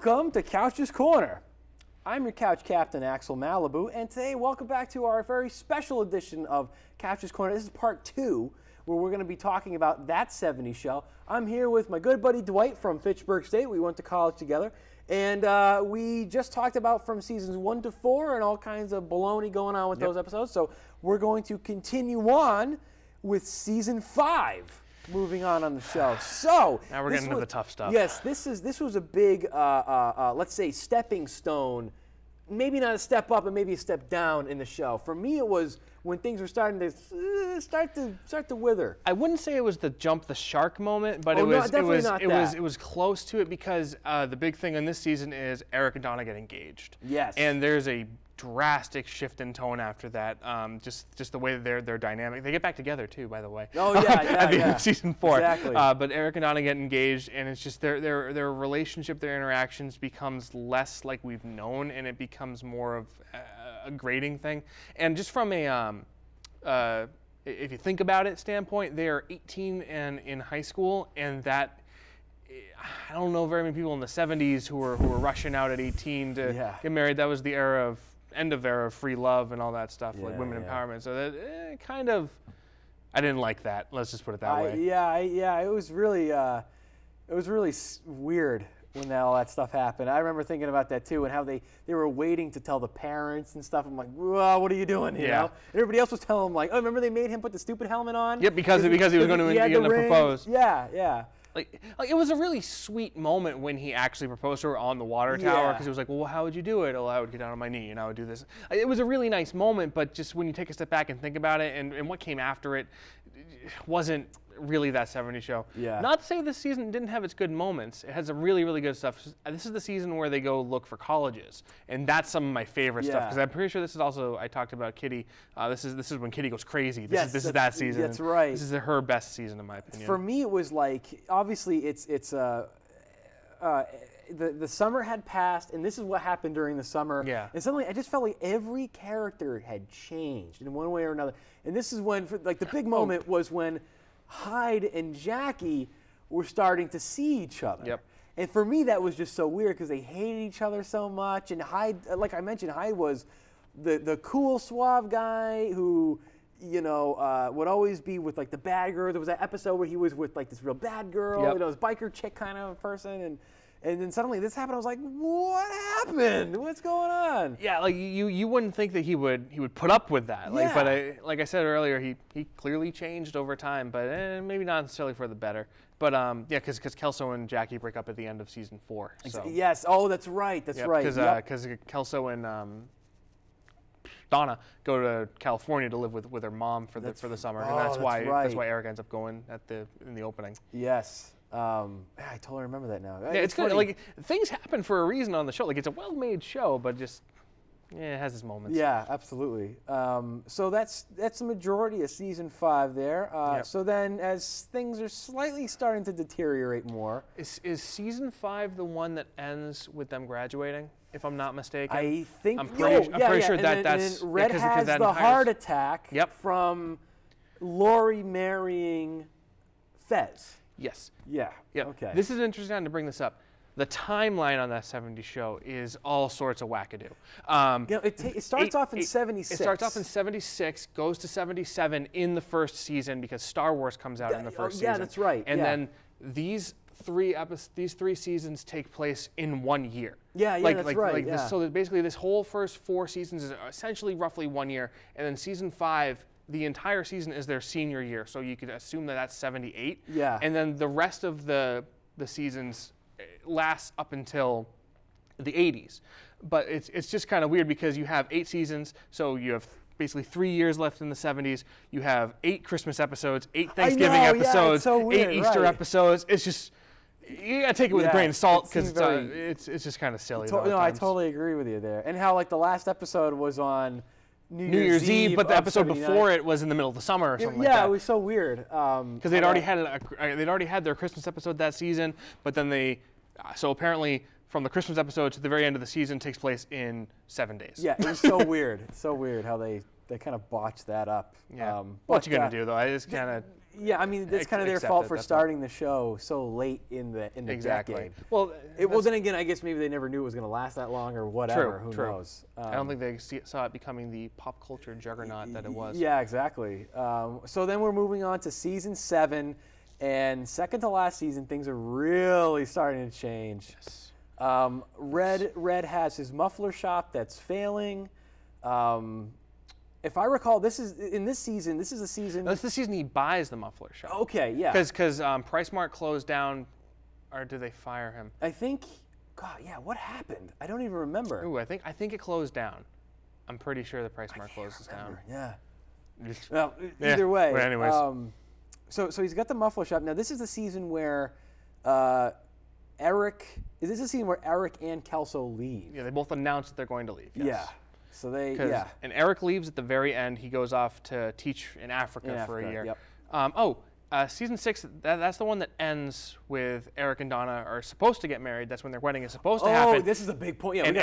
Welcome to Couch's Corner. I'm your couch captain, Axel Malibu, and today, welcome back to our very special edition of Couch's Corner. This is part 2, where we're going to be talking about That 70's Show. I'm here with my good buddy Dwight from Fitchburg State. We went to college together, and we just talked about from seasons 1 to 4 and all kinds of baloney going on with those episodes. So we're going to continue on with season 5. Moving on the show. So now we're getting into the tough stuff. Yes, this was a big, let's say, stepping stone. Maybe not a step up, but maybe a step down in the show. For me, it was when things were starting to start to wither. I wouldn't say it was the jump the shark moment, but it was close to it because the big thing in this season is Eric and Donna get engaged. Yes. And there's a drastic shift in tone after that. Just the way that they're dynamic. They get back together too, by the way. Oh yeah, at the end of season 4. Exactly. But Eric and Donna get engaged, and it's just their relationship, their interactions becomes less like we've known, and it becomes more of a grading thing. And just from a if you think about it standpoint, they are 18 and in high school, and that. I don't know very many people in the 70s who were rushing out at 18 to get married. That was the end of era of free love and all that stuff, like women empowerment. So that kind of, I didn't like that. Let's just put it that way. Yeah. It was really weird when all that stuff happened. I remember thinking about that too, and how they were waiting to tell the parents and stuff. I'm like, well, what are you doing? You know? And everybody else was telling them like, oh, remember they made him put the stupid helmet on? Yep, because he was going to propose. Yeah. Like it was a really sweet moment when he actually proposed to her on the water tower, because he was like, well, how would you do it? Oh, I would get down on my knee and I would do this. It was a really nice moment, but just when you take a step back and think about it and what came after it wasn't really That 70's Show. Yeah. Not to say this season didn't have its good moments. It had some really, really good stuff. This is the season where they go look for colleges, and that's some of my favorite stuff, because I'm pretty sure this is also, I talked about Kitty. This is when Kitty goes crazy. This is that season. That's right. This is her best season, in my opinion. For me, it was like, obviously the summer had passed, and this is what happened during the summer. Yeah. And suddenly, I just felt like every character had changed in one way or another. And this is when, like, the big moment was when Hyde and Jackie were starting to see each other. Yep. And for me, that was just so weird because they hated each other so much. And Hyde, like I mentioned, Hyde was the cool, suave guy who, you know, would always be with like the bad girl. There was that episode where he was with like this real bad girl, you know, this biker chick kind of person. And then suddenly this happened. I was like, what happened? What's going on? Yeah, like you wouldn't think that he would put up with that. Like, but like I said earlier, he clearly changed over time, but maybe not necessarily for the better. But yeah, because Kelso and Jackie break up at the end of season 4. So. Yes. Oh, that's right. That's right. Because Kelso and Donna go to California to live with her mom for the summer, and that's why Eric ends up going in the opening. Yes. I totally remember that now. Yeah, it's good. Like, things happen for a reason on the show. Like, it's a well-made show, but just it has its moments. Yeah, absolutely. So that's the majority of season 5 there. So then, as things are slightly starting to deteriorate more, is season 5 the one that ends with them graduating? If I'm not mistaken, I think I'm pretty sure that's and Red has the heart attack from Lori marrying Fez. Yes. Yeah. Yep. Okay. This is interesting to bring this up. The timeline on That 70's Show is all sorts of wackadoo. You know, it starts off in 76. It starts off in 76, goes to 77 in the first season because Star Wars comes out in the first season. Yeah, that's right. And then these three seasons take place in 1 year. Yeah, that's right. So basically, this whole first 4 seasons is essentially roughly 1 year, and then season 5. The entire season is their senior year, so you could assume that that's 78. Yeah. And then the rest of the seasons lasts up until the 80s. But it's just kind of weird because you have 8 seasons, so you have basically 3 years left in the 70s. You have 8 Christmas episodes, 8 Thanksgiving episodes, so weird, 8 Easter episodes. It's just, you gotta take it with a grain of salt because it's just kind of silly. No, I totally agree with you there. And how like the last episode was on New Year's Eve, but the episode before it was in the middle of the summer or something like that. Yeah, it was so weird. Because they'd already had their Christmas episode that season, but then so apparently from the Christmas episode to the very end of the season takes place in 7 days. Yeah, it was so weird. It's so weird how they kind of botched that up. Yeah. What you gonna do though? I just kind of. Yeah, I mean, it's kind of their fault for starting the show so late in the decade. Well, then again, I guess maybe they never knew it was going to last that long or whatever. Who knows? I don't think they saw it becoming the pop culture juggernaut that it was. Yeah, exactly. So then we're moving on to season 7, and second to last season, things are really starting to change. Yes. Red has his muffler shop that's failing. If I recall, this is the season. That's the season he buys the muffler shop. Okay, yeah. Because PriceSmart closed down, or did they fire him? I think, God, yeah. What happened? I don't even remember. Ooh, I think it closed down. I'm pretty sure the PriceSmart closes down. Yeah. Well, either way. But anyways. So he's got the muffler shop. Now this is the season where Eric and Kelso leave. Yeah, they both announced that they're going to leave. Yes. Yeah. So And Eric leaves at the very end. He goes off to teach in Africa for a year. Yep. Season 6, that's the one that ends with Eric and Donna are supposed to get married. That's when their wedding is supposed to happen. Oh, this is a big point. Yeah, and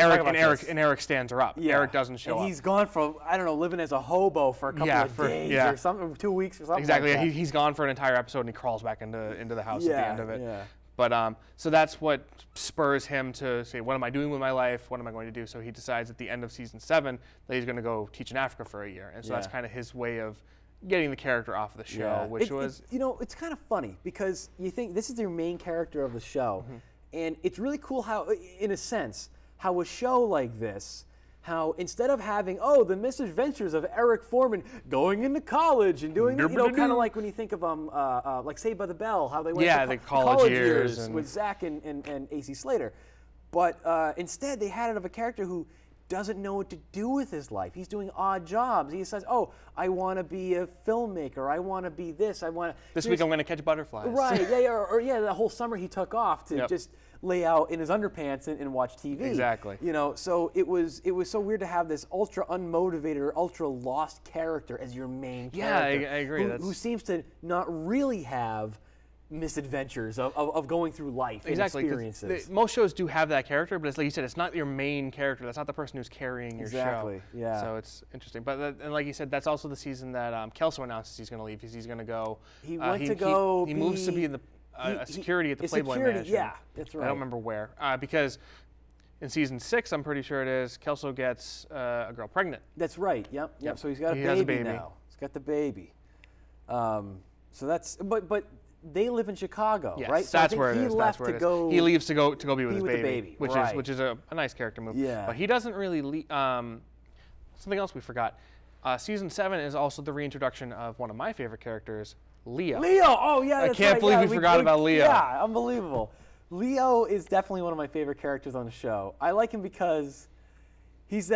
Eric stands her up. Yeah. Eric doesn't show up. And he's gone from, I don't know, living as a hobo for a couple of days or something, 2 weeks or something. Exactly. Like that. He's gone for an entire episode and he crawls back into the house at the end of it. Yeah. But so that's what spurs him to say, what am I doing with my life? What am I going to do? So he decides at the end of season 7 that he's going to go teach in Africa for a year. And so that's kind of his way of getting the character off of the show, it's kind of funny because you think this is your main character of the show, and it's really cool how, in a sense, how a show like this, how instead of having the misadventures of Eric Foreman going into college and doing kind of like when you think of like Saved by the Bell, how they went to the college years with Zach and AC Slater, but instead they had it of a character who doesn't know what to do with his life. He's doing odd jobs. He says, I want to be a filmmaker. I want to be this. This week I'm going to catch butterflies. Right, the whole summer he took off to just lay out in his underpants and watch TV. Exactly. So it was so weird to have this ultra unmotivated or ultra lost character as your main character. Yeah, I agree. Who seems to not really have misadventures of going through life and experiences. Most shows do have that character, but it's like you said, it's not your main character. That's not the person who's carrying your show. Exactly, yeah. So it's interesting. But and like you said, that's also the season that Kelso announces he's going to leave because he's going to go. He moves to be in the security at the Playboy Mansion. Yeah, that's right. I don't remember where because in season 6, I'm pretty sure it is, Kelso gets a girl pregnant. That's right. Yep. So he's got a baby now. He's got the baby. So that's but. They live in Chicago, right? So that's where it is. He leaves to go be with his baby, which is a nice character move. Yeah. But he doesn't really leave. Something else we forgot. Season 7 is also the reintroduction of one of my favorite characters, Leo. Oh yeah, that's I can't believe we forgot about Leo. Yeah, unbelievable. Leo is definitely one of my favorite characters on the show. I like him because he's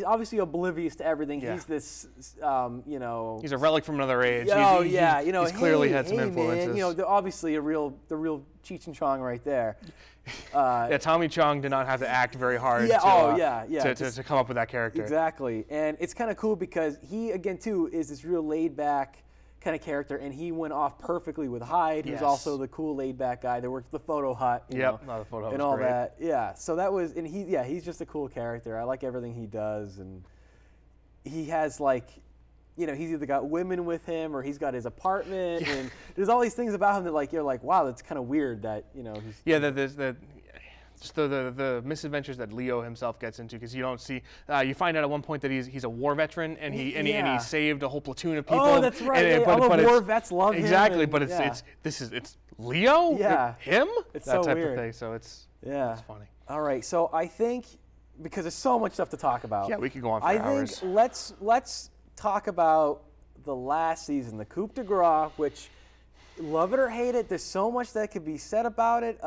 obviously oblivious to everything. Yeah. He's this, He's a relic from another age. He's clearly had some influences. Man, obviously the real Cheech and Chong right there. Tommy Chong did not have to act very hard. To come up with that character. Exactly, and it's kind of cool because he again too is this real laid back kind of character, and he went off perfectly with Hyde, who's also the cool laid-back guy that worked at the photo hut, the photo hut and all great. That. Yeah, so that was, and he's just a cool character. I like everything he does, and he has he's either got women with him or he's got his apartment, and there's all these things about him that you're like, wow, that's kind of weird that he's just the misadventures that Leo himself gets into, because you don't see. You find out at one point that he's a war veteran and he saved a whole platoon of people. Oh, that's right. All the war vets love him. Exactly, but it's Leo. Yeah, him. It's that so type weird. of thing. So it's funny. All right, so I think because there's so much stuff to talk about. Yeah, we could go on for hours. I think let's talk about the last season, the Coup de Grace, which love it or hate it, there's so much that could be said about it.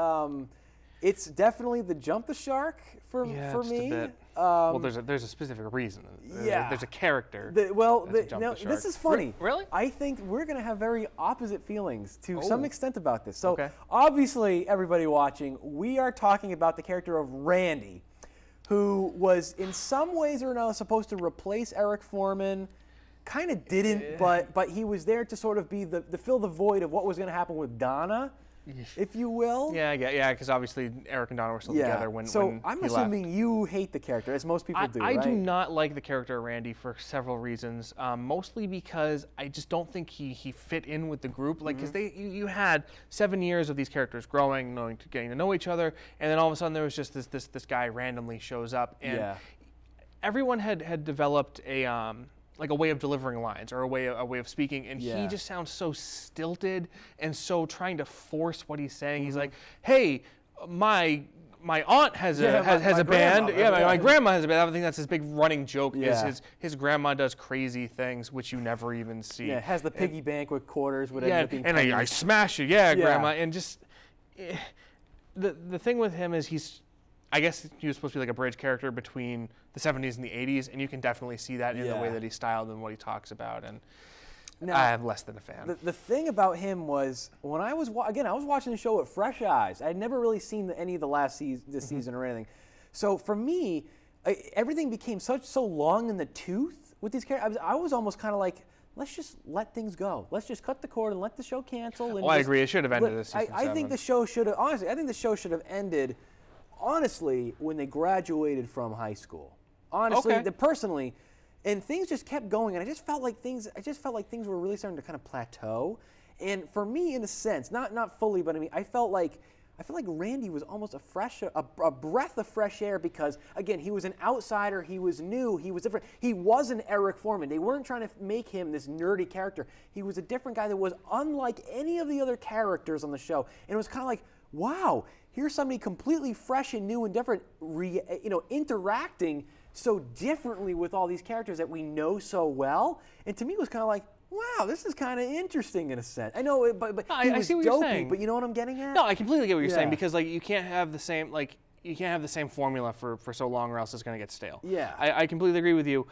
It's definitely the jump the shark for me. A bit. Well, there's a specific reason. There's a character. This is funny. Really? I think we're going to have very opposite feelings to some extent about this. So obviously, everybody watching, we are talking about the character of Randy, who was in some ways or another supposed to replace Eric Foreman. Kind of didn't, but he was there to sort of be the fill the void of what was going to happen with Donna. if you will. Yeah, because obviously Eric and Donna were still together when I'm he assuming left. you hate the character, as most people do, I right? do not like the character of Randy for several reasons. Mostly because I just don't think he fit in with the group. Like, because you had 7 years of these characters growing, getting to know each other, and then all of a sudden there was just this guy randomly shows up, and everyone had developed a like a way of delivering lines or a way of speaking, and he just sounds so stilted and so trying to force what he's saying. He's like, "Hey, my aunt has a band. My grandma has a band." I think that's his big running joke. Is his grandma does crazy things which you never even see. Yeah, has the piggy bank with quarters. And I smash you, grandma. And just the thing with him is I guess he was supposed to be like a bridge character between the 70s and the 80s, and you can definitely see that in the way that he's styled and what he talks about. And now, I'm less than a fan. The thing about him was when I was watching the show with fresh eyes. I had never really seen any of the last season or anything. So for me, everything became so long in the tooth with these characters. I was almost kind of like, let's just let things go. Let's just cut the cord and let the show cancel. And I agree. It should have ended this season. I think the show should have ended. Honestly, when they graduated from high school, personally, and things just kept going, and I just felt like things were really starting to kind of plateau. And for me, in a sense, not fully, but I mean, I felt like Randy was almost a breath of fresh air because, again, he was an outsider, he was new, he was different. He wasn't Eric Foreman. They weren't trying to make him this nerdy character. He was a different guy that was unlike any of the other characters on the show, and it was kind of like, wow. Here's somebody completely fresh and new and different, interacting so differently with all these characters that we know so well. And to me, it was kind of like, wow, this is kind of interesting in a sense. I know, but he was dopey. But you know what I'm getting at? No, I completely get what you're saying because you can't have the same formula for so long, or else it's going to get stale. Yeah, I completely agree with you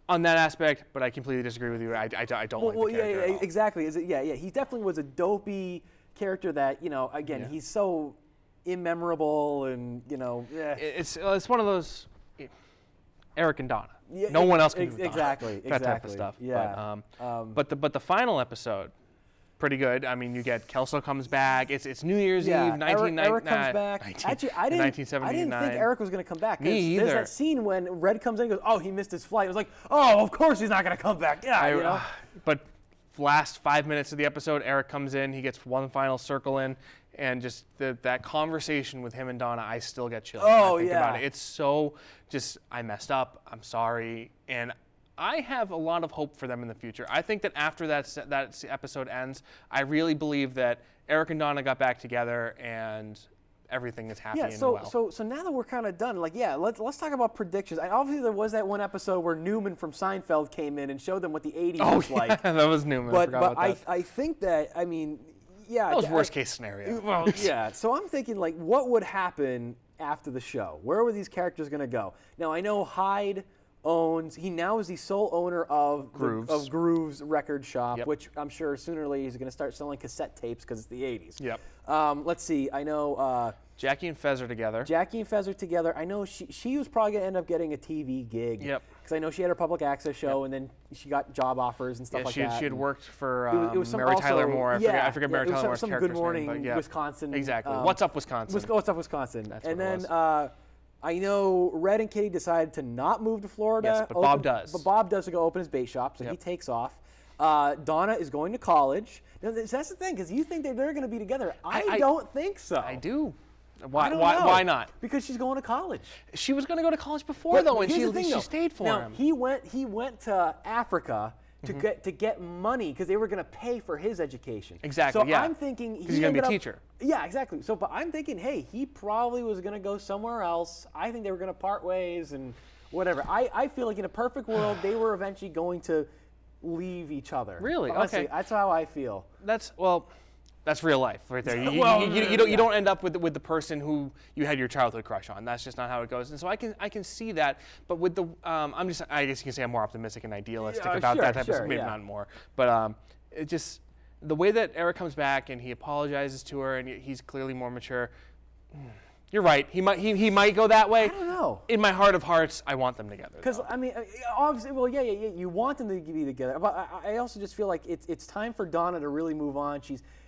on that aspect, but I completely disagree with you. I don't like the character at all. Exactly. He definitely was a dopey character that, again, he's so immemorable and, It's one of those Eric and Donna. No one else can do exactly that type of stuff. Yeah. But the final episode, pretty good. I mean, you get Kelso comes back. It's New Year's Eve, Eric comes back. Actually, I didn't think Eric was going to come back. Me either. There's that scene when Red comes in and goes, "Oh, he missed his flight." It was like, "Oh, of course he's not going to come back." Yeah, But last 5 minutes of the episode, Eric comes in, he gets one final circle in, and just that conversation with him and Donna, I still get chills. Oh, I think about it. It's so just, I messed up, I'm sorry, and I have a lot of hope for them in the future. I think that after that episode ends, I really believe that Eric and Donna got back together and everything is happy and well. So now that we're kind of done, let's talk about predictions. Obviously, there was that one episode where Newman from Seinfeld came in and showed them what the 80s was like. That was Newman. But I think that, that was worst case scenario. Well, yeah. So I'm thinking, what would happen after the show? Where were these characters going to go? Now, I know Hyde he now is the sole owner of Groove's record shop, which I'm sure sooner or later he's going to start selling cassette tapes because it's the 80s. Yep. Let's see. I know Jackie and Fez are together. I know she was probably going to end up getting a TV gig. Yep. Because I know she had her public access show, and then she got job offers and stuff like that. She had worked for Mary Tyler Moore. I forget Mary Tyler Moore's character's Good Morning name, Wisconsin. Exactly. What's Up Wisconsin? What's Up Wisconsin? That's and what it then was. I know Red and Kitty decided to not move to Florida. Yes, but Bob does. But Bob does to go open his bait shop, so he takes off. Donna is going to college. Now, that's the thing, because you think they're going to be together. I don't think so. I do. Why not? Because she's going to college. She was going to go to college before, though, and she stayed for him. He went to Africa to get money because they were going to pay for his education. Exactly. So I'm thinking he's going to be a teacher. Yeah, exactly. So, but I'm thinking, hey, he probably was going to go somewhere else. I think they were going to part ways and whatever. I feel like in a perfect world, they were eventually going to leave each other. Really? Honestly, okay. That's how I feel. That's real life right there. You don't end up with the person who you had your childhood crush on. That's just not how it goes. And so I can see that. But with the I guess you can say I'm more optimistic and idealistic about that type of stuff. Maybe not more. But it just the way that Eric comes back and he apologizes to her and he's clearly more mature. You're right. He might go that way. I don't know. In my heart of hearts, I want them together. Because obviously, you want them to be together. But I also just feel like it's time for Donna to really move on.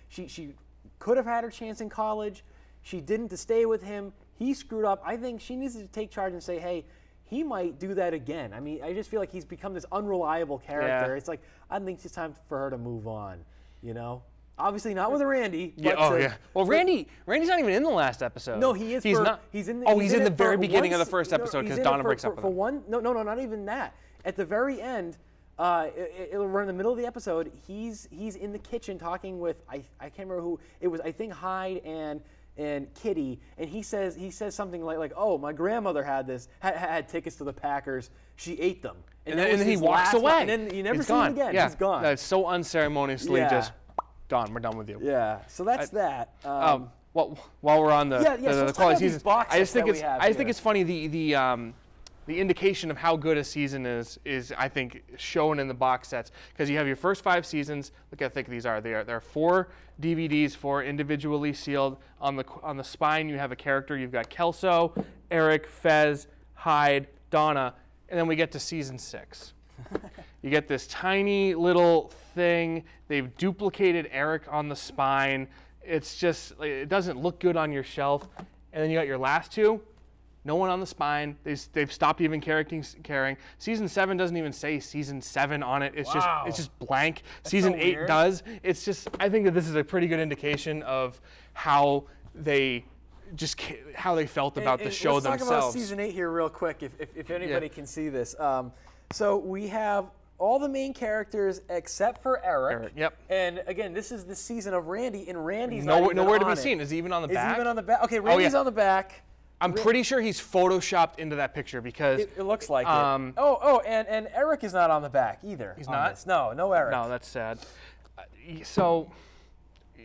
She could have had her chance in college. She didn't to stay with him. He screwed up. I think she needs to take charge and say, hey, he might do that again. I mean, I just feel like he's become this unreliable character. Yeah. It's like, I think it's time for her to move on, you know? Obviously not with Randy. Yeah. But Well, Randy's not even in the last episode. No, he is. He's not. He's in. He's in the very beginning of the first episode because Donna breaks up with him. No, not even that. At the very end, we're in the middle of the episode. He's in the kitchen talking with I can't remember who it was. I think Hyde and Kitty, and he says something like oh, my grandmother had tickets to the Packers. She ate them, and then he walks away. And then you never see him again. Yeah. He's gone. That's so unceremoniously just gone. We're done with you. Yeah. So that's that. Well, while we're on the quality seasons, I just think it's funny the indication of how good a season is I think shown in the box sets, because you have your first 5 seasons. Look how thick these are. There are 4 DVDs, 4 individually sealed. On the spine you have a character. You've got Kelso, Eric, Fez, Hyde, Donna, and then we get to season 6. You get this tiny little thing. They've duplicated Eric on the spine. It's just, it doesn't look good on your shelf. And then you got your last 2. No one on the spine. They've stopped even caring. Season 7 doesn't even say season 7 on it. It's just blank. That's season so 8 weird. does. It's just, I think that this is a pretty good indication of how they felt about the show let's themselves. Talk about season 8 here real quick, if anybody can see this. So we have all the main characters except for Eric. Yep. And again, this is the season of Randy, and Randy's nowhere to be it. seen. Is he even on the back? Is he even on the back? Okay, Randy's on the back. I'm pretty sure he's photoshopped into that picture because it looks like it. And Eric is not on the back either. He's not? This. No Eric. No, that's sad.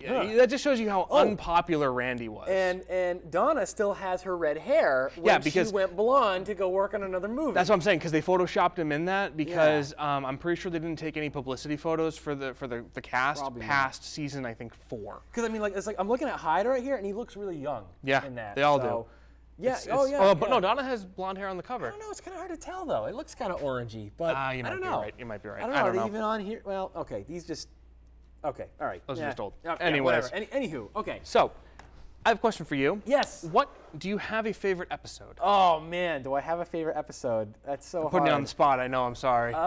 That just shows you how unpopular Randy was. And Donna still has her red hair when she went blonde to go work on another movie. That's what I'm saying, because they photoshopped him in that because I'm pretty sure they didn't take any publicity photos for the cast past season, I think 4. Because I mean, it's like I'm looking at Hyde right here, and he looks really young. Yeah, in that. they all do. Yeah. But no, Donna has blonde hair on the cover. I don't know. It's kind of hard to tell though. It looks kind of orangey, but I don't know. Right. You might be right. I don't know. Are they even on here? Well, okay. These just. Okay. All right. Those are just old. Anyways. Anywho. Okay. So, I have a question for you. Yes. Do you have a favorite episode? Oh man, do I have a favorite episode? That's so hard. Putting you on the spot. I know. I'm sorry. You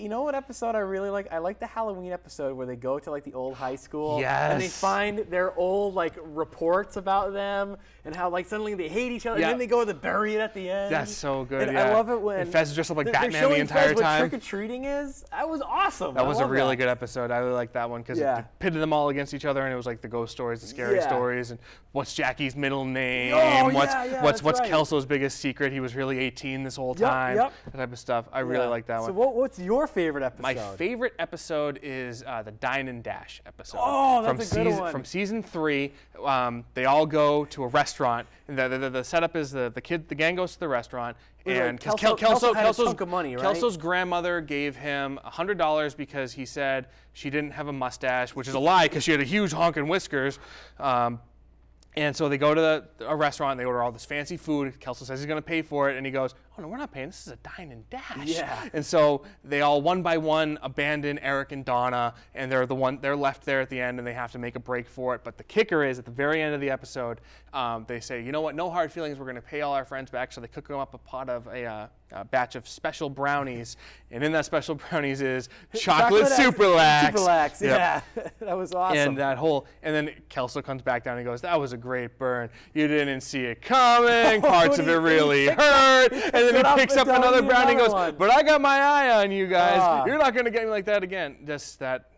know what episode I really like? I like the Halloween episode where they go to like the old high school. Yes. And they find their old like reports about them and how like suddenly they hate each other and then they go to bury it at the end. That's so good. And I love it when Fez is dressed up like Batman showing the entire Fez time. What trick or treating is. That was awesome. That was a really good episode. I really liked that one because it pitted them all against each other, and it was like the ghost stories, the scary stories, and what's Jackie's middle name? What's Kelso's biggest secret? He was really 18 this whole time. That type of stuff. I really like that one. So what's your favorite episode? My favorite episode is the Dine and Dash episode. Oh, that's a good one. From season 3, they all go to a restaurant. And the setup is the gang goes to the restaurant, and Kelso had a chunk of money, right? Kelso's grandmother gave him $100 because he said she didn't have a mustache, which is a lie because she had a huge honking whiskers. And so they go to a restaurant, and they order all this fancy food. Kelso says he's going to pay for it, and he goes, oh, no, we're not paying. This is a Dine and Dash. Yeah. And so they all, one by one, abandon Eric and Donna, and they're left there at the end, and they have to make a break for it. But the kicker is, at the very end of the episode, they say, you know what, no hard feelings. We're going to pay all our friends back. So they cook them up a pot of a batch of special brownies, and in that special brownies is chocolate super lax. Super lax, yeah. That was awesome. And then Kelso comes back down and he goes, that was a great burn. You didn't see it coming. Parts of it really hurt. And then he picks up another brownie and goes, but I got my eye on you guys. You're not going to get me like that again. Just that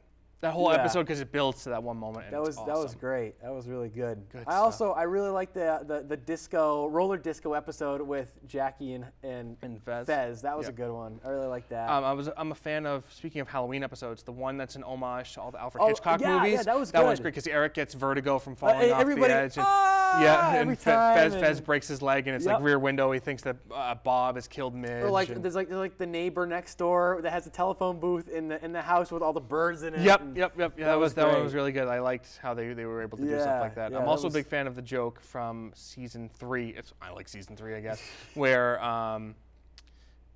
whole episode, because it builds to that one moment. And that was awesome. That was great. That was really good. I really like the roller disco episode with Jackie and Fez. That was a good one. I really like that. I'm a fan of, speaking of Halloween episodes, the one that's an homage to all the Alfred Hitchcock movies. Yeah, that was good. That one's great because Eric gets vertigo from falling off the edge. And Fez breaks his leg, and it's like Rear Window. He thinks that Bob has killed Midge. Or there's like the neighbor next door that has a telephone booth in the house with all the birds in it. Yep. Yeah, that one was really good. I liked how they were able to do stuff like that. Yeah, I'm also a big fan of the joke from season 3. I like season 3, I guess, where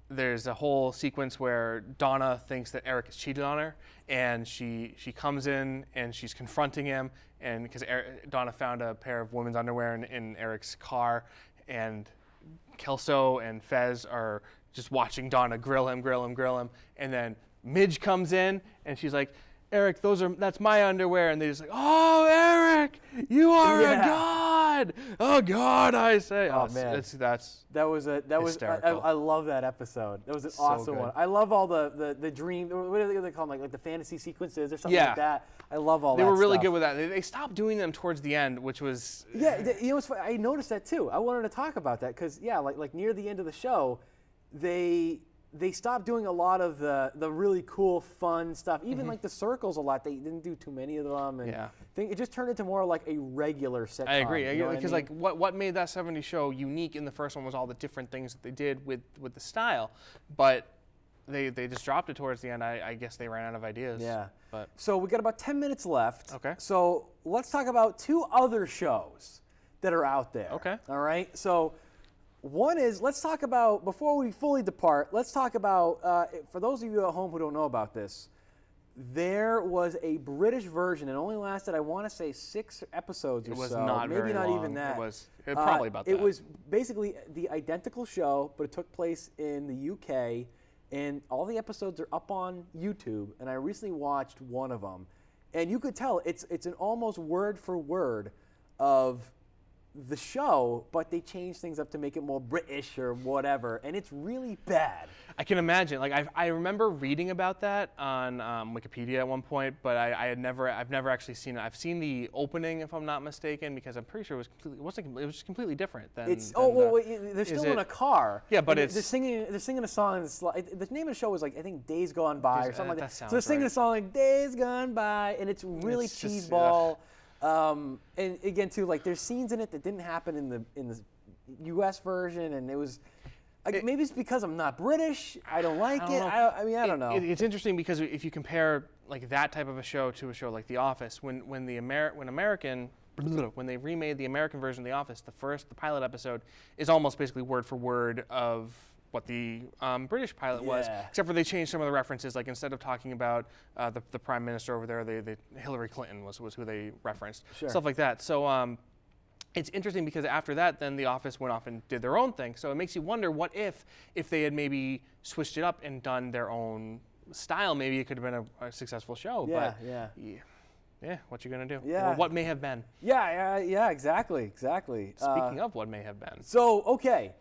there's a whole sequence where Donna thinks that Eric has cheated on her, and she comes in and she's confronting him, and because Donna found a pair of women's underwear in Eric's car, and Kelso and Fez are just watching Donna grill him, and then Midge comes in and she's like, Eric, that's my underwear, and they're just like, oh, Eric, you are a god. Oh God, I say. Oh man, that was I love that episode. That was an awesome one. I love all the dream. What do they call them? Like the fantasy sequences or something like that. I love all that. They were really stuff. good with that. They stopped doing them towards the end, which was you know, I noticed that too. I wanted to talk about that because like near the end of the show, they stopped doing a lot of the really cool, fun stuff. Even like the circles a lot. They didn't do too many of them. And it just turned into more like a regular sitcom. I agree. You know because like what made that 70s show unique in the first one was all the different things that they did with the style. But they just dropped it towards the end. I guess they ran out of ideas. Yeah. But so we got about 10 minutes left. Okay. So let's talk about 2 other shows that are out there. Okay. All right. So one is, let's talk about, before we fully depart, let's talk about, for those of you at home who don't know about this, there was a British version. It only lasted, I want to say, 6 episodes or so. It was not maybe very not long. Even that. It was probably about that. It was basically the identical show, but it took place in the UK, and all the episodes are up on YouTube, and I recently watched one of them. And you could tell it's an almost word for word of the show, but they changed things up to make it more British or whatever, and it's really bad. I can imagine. Like I remember reading about that on Wikipedia at one point, but I've never actually seen it. I've seen the opening, if I'm not mistaken, because I'm pretty sure it was completely different than. They're still in a car. Yeah, but they're singing a song. The name of the show was like, I think, Days Gone By or something like that. So they're singing a song like Days Gone By, and it's really cheeseball. And again, too, like there's scenes in it that didn't happen in the U.S. version, and it was maybe it's because I'm not British. I don't like it. I mean, I don't know. It's interesting because if you compare like that type of a show to a show like The Office, when they remade the American version of The Office, the pilot episode is almost basically word for word of what the British pilot was, except for they changed some of the references. Like instead of talking about the prime minister over there, Hillary Clinton was who they referenced, stuff like that. So it's interesting because after that, then The Office went off and did their own thing. So it makes you wonder, what if they had maybe switched it up and done their own style, maybe it could have been a successful show. Yeah, what you gonna do? Yeah. Or what may have been. Yeah, exactly. Speaking of what may have been. So okay.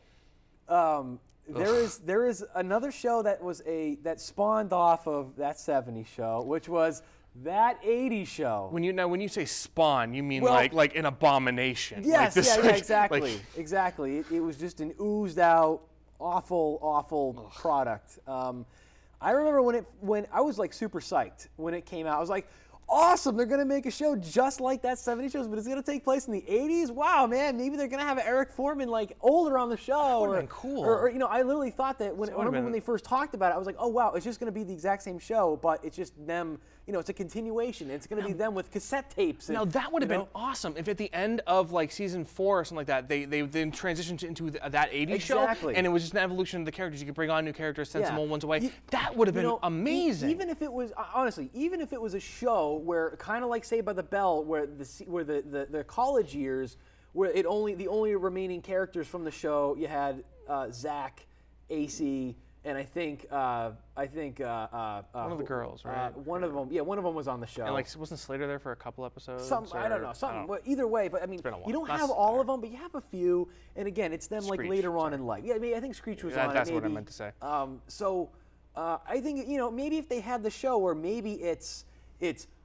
There is another show that spawned off of that 70s show, which was That 80s Show. When you say spawn, you mean like an abomination. Yes, exactly. Exactly. It was just an oozed out, awful product. I remember when I was like super psyched when it came out. I was like, awesome, they're going to make a show just like that 70s shows, but it's going to take place in the 80s? Wow, man, maybe they're going to have Eric Foreman like older on the show. That would have been cool. Or I literally thought that when they first talked about it, I was like, oh wow, it's just going to be the exact same show, but it's just them, it's a continuation. It's going to be them with cassette tapes. Now that would have been awesome if at the end of like season 4 or something like that, they then transitioned into that 80s show, and it was just an evolution of the characters. You could bring on new characters, send some old ones away. That would have been amazing. Even if it was, honestly, even if it was a show where, kind of like Saved by the Bell, where the college years, where the only remaining characters from the show, you had Zach, AC, and I think one of the girls, right? One of them was on the show. And like, wasn't Slater there for a couple episodes? I don't know. But either way, but I mean, you don't have all of them, but you have a few. And again, it's them like later on in life. Yeah, I think Screech was on it. That's what I meant to say. I think maybe if they had the show where maybe it's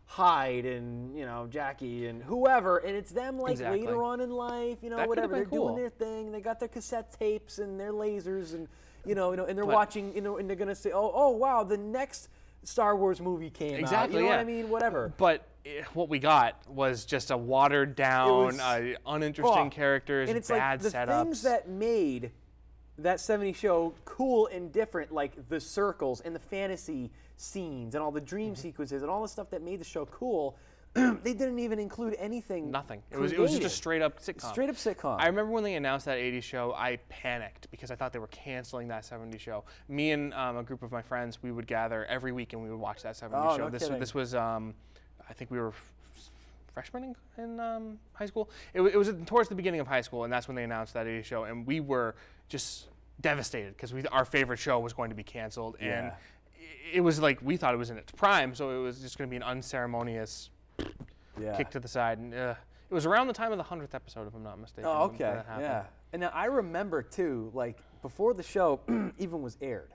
Hyde and Jackie and whoever, and it's them like later on in life, whatever, they're doing their thing. They got their cassette tapes and their lasers, and and they're watching, and they're gonna say, oh wow, the next Star Wars movie came out. You know what I mean? Whatever. But what we got was just a watered down, uninteresting characters, and it's bad like the setups. Things that made that 70s show cool and different, like the circles and the fantasy scenes and all the dream sequences and all the stuff that made the show cool, they didn't even include anything. Nothing. It was just a straight up sitcom. Straight up sitcom. I remember when they announced that 80s show, I panicked because I thought they were canceling that 70s show. Me and a group of my friends, we would gather every week and we would watch that 70s show. No kidding. This was, I think we were freshmen in high school. It was towards the beginning of high school, and that's when they announced that 80s show, and we were just devastated because our favorite show was going to be canceled, and it was like we thought it was in its prime, so it was just going to be an unceremonious kick to the side. And it was around the time of the 100th episode, if I'm not mistaken. Oh, okay, yeah. And now I remember too, like before the show even was aired,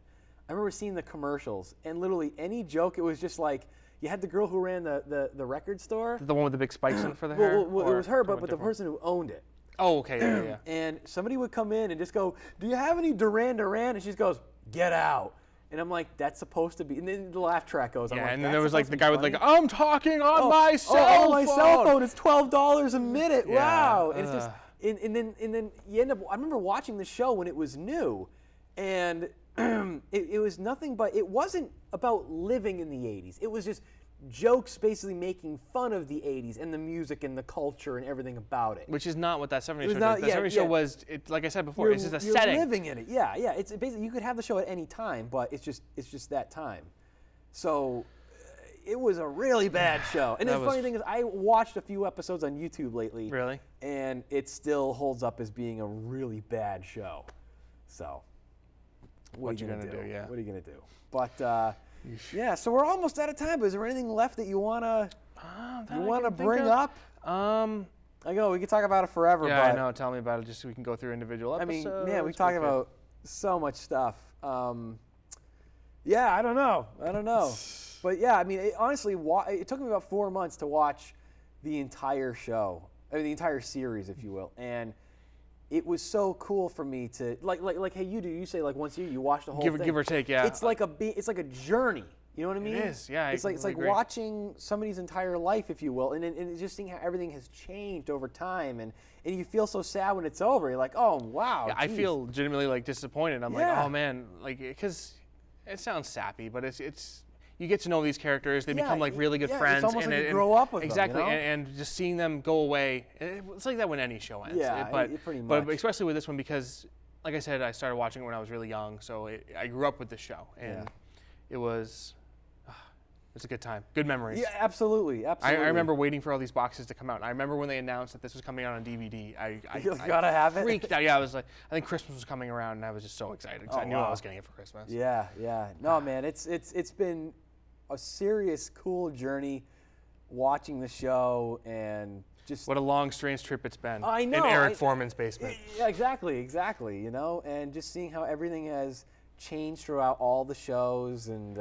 I remember seeing the commercials, and literally any joke, it was just like, you had the girl who ran the record store. The one with the big spikes for the hair? Well, it was her, but the person who owned it. Oh, okay, yeah. And somebody would come in and just go, do you have any Duran Duran? And she just goes, get out. And I'm like, that's supposed to be, and then the laugh track goes. Yeah, I'm like, and then there was like the guy funny? with like, I'm talking on my cell phone. Oh, my cell phone, it's $12 a minute, Yeah. wow. And it's just, and then you end up, I remember watching the show when it was new, and it was nothing but, it wasn't about living in the 80s. It was just jokes basically making fun of the 80s and the music and the culture and everything about it. Which is not what that 70s show did. Not, that 70s show was, like I said before, it's just a setting. You're living in it, yeah. It's basically, you could have the show at any time, but it's just that time. So it was a really bad show. And the funny thing is, I watched a few episodes on YouTube lately. Really? And it still holds up as being a really bad show. So what are you gonna do? Yeah. What are you gonna do? But yeah, so we're almost out of time. But is there anything left that you wanna bring up? I know we could talk about it forever. Yeah, but I know. Tell me about it, just so we can go through individual episodes. I mean, man, we talk about so much stuff. Yeah, I don't know. But yeah, I mean, honestly, it took me about 4 months to watch the entire show, I mean, the entire series, if you will, and it was so cool for me to like hey, you say like once you watch the whole thing. Give or take, yeah. It's like a journey. You know what I mean? It is, yeah. It's like watching somebody's entire life, if you will, and just seeing how everything has changed over time, and you feel so sad when it's over. You're like, oh wow. Yeah, I feel legitimately like disappointed. I'm like, oh man, like because it sounds sappy, but it's you get to know these characters. They become like really good friends. It's almost like you grow up with them. You know? and just seeing them go away. It's like that when any show ends. Yeah, pretty much. But especially with this one because, like I said, I started watching it when I was really young, so I grew up with this show, and it was. It's a good time. Good memories. Yeah, absolutely. I remember waiting for all these boxes to come out. And I remember when they announced that this was coming out on DVD. I gotta have it. Freaked out. Yeah, I was like, I think Christmas was coming around, and I was just so excited because I knew I was getting it for Christmas. Yeah. No, man, it's been a serious, cool journey watching the show and just. What a long, strange trip it's been. I know. In Eric Foreman's basement. Yeah, exactly. You know, and just seeing how everything has changed throughout all the shows and.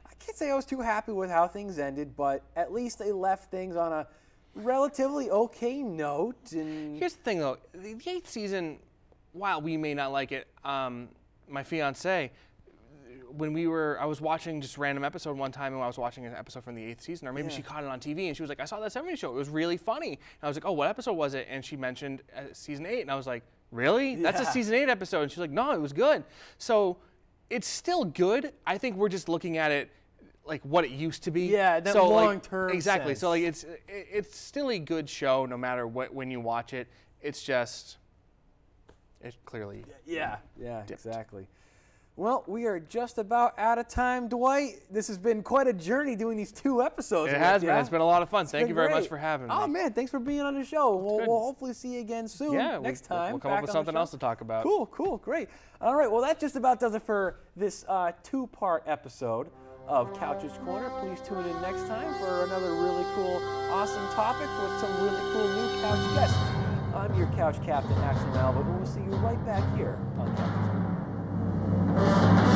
I can't say I was too happy with how things ended, but at least they left things on a relatively okay note. And here's the thing, though: the 8th season, while we may not like it, my fiance, I was watching just a random episode one time, and I was watching an episode from the 8th season, or maybe she caught it on TV, and she was like, "I saw that 70s show. It was really funny." And I was like, "Oh, what episode was it?" And she mentioned season 8, and I was like, "Really? That's a season 8 episode?" And she's like, "No, it was good." So it's still good. I think we're just looking at it. Like what it used to be. Yeah, that long-term exactly. sense. So like it's still a good show no matter when you watch it. It's just it clearly dipped. Exactly. Well, we are just about out of time, Dwight. This has been quite a journey doing these 2 episodes. It has been. It's been a lot of fun. Thank you very much for having me. Oh man, thanks for being on the show. We'll hopefully see you again soon. Yeah, next time. We'll come up with something else to talk about. Cool, great. All right, well that just about does it for this 2-part episode of Couch's Corner. Please tune in next time for another really cool, awesome topic with some really cool new couch guests. I'm your couch captain, Axel, and we'll see you right back here on Couch's Corner.